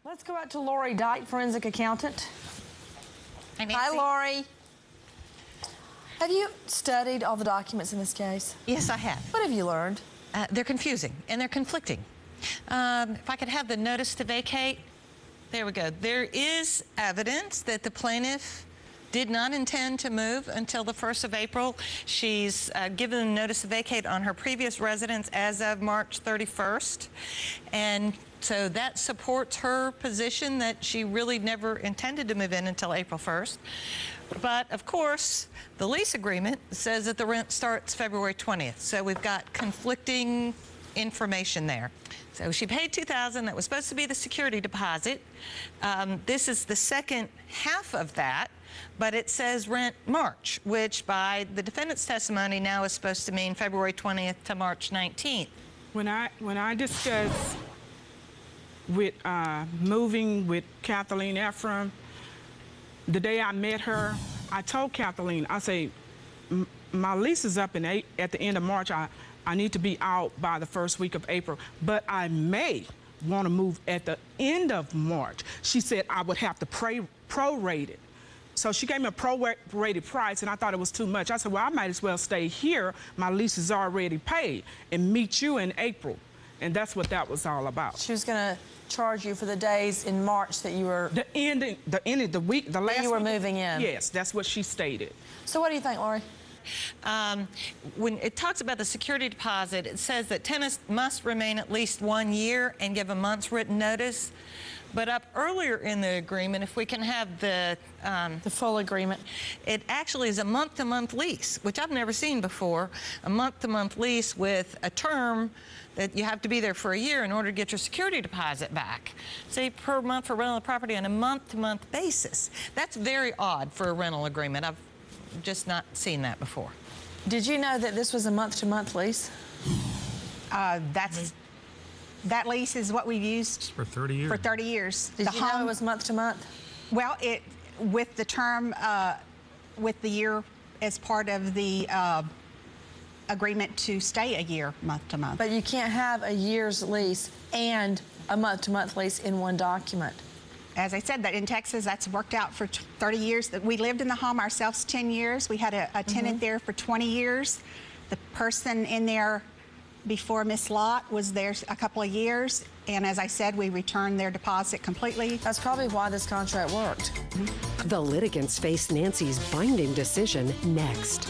Let's go out to Laurie Dyke, forensic accountant. Hi, Laurie. Have you studied all the documents in this case? Yes, I have. What have you learned? They're confusing and they're conflicting. If I could have the notice to vacate. There we go. There is evidence that the plaintiff did not intend to move until the 1st of April. She's given a notice to vacate on her previous residence as of March 31st. And so that supports her position that she really never intended to move in until April 1st. But of course, the lease agreement says that the rent starts February 20th. So we've got conflicting information there. So she paid $2,000. That was supposed to be the security deposit. This is the second half of that, but it says rent March, which by the defendant's testimony now is supposed to mean February 20th to March 19th. When I discussed with moving with Kathleen Ephraim, the day I met her, I told Kathleen, I say, my lease is up at the end of March. I need to be out by the first week of April, but I may want to move at the end of March. She said I would have to prorate it. So she gave me a prorated price, and I thought it was too much. I said, well, I might as well stay here. My lease is already paid, and meet you in April. And that's what that was all about. She was going to charge you for the days in March that you were... The end of the week, the last you were week, moving in. Yes, that's what she stated. So what do you think, Laurie? When it talks about the security deposit, it says that tenants must remain at least 1 year and give a month's written notice. But up earlier in the agreement, if we can have the full agreement, it actually is a month-to-month lease, which I've never seen before. A month-to-month lease with a term that you have to be there for a year in order to get your security deposit back. Say per month for rental property on a month-to-month basis. That's very odd for a rental agreement. I've just not seen that before. Did you know that this was a month-to-month lease? That lease is what we've used for 30 years. For 30 years. Did you know it was month-to-month? Well, with the term, with the year as part of the agreement to stay a year month-to-month. But you can't have a year's lease and a month-to-month lease in one document. As I said, that in Texas, that's worked out for 30 years. We lived in the home ourselves 10 years. We had a tenant there for 20 years. The person in there before Miss Lott was there a couple of years. And as I said, we returned their deposit completely. That's probably why this contract worked. The litigants face Nancy's binding decision next.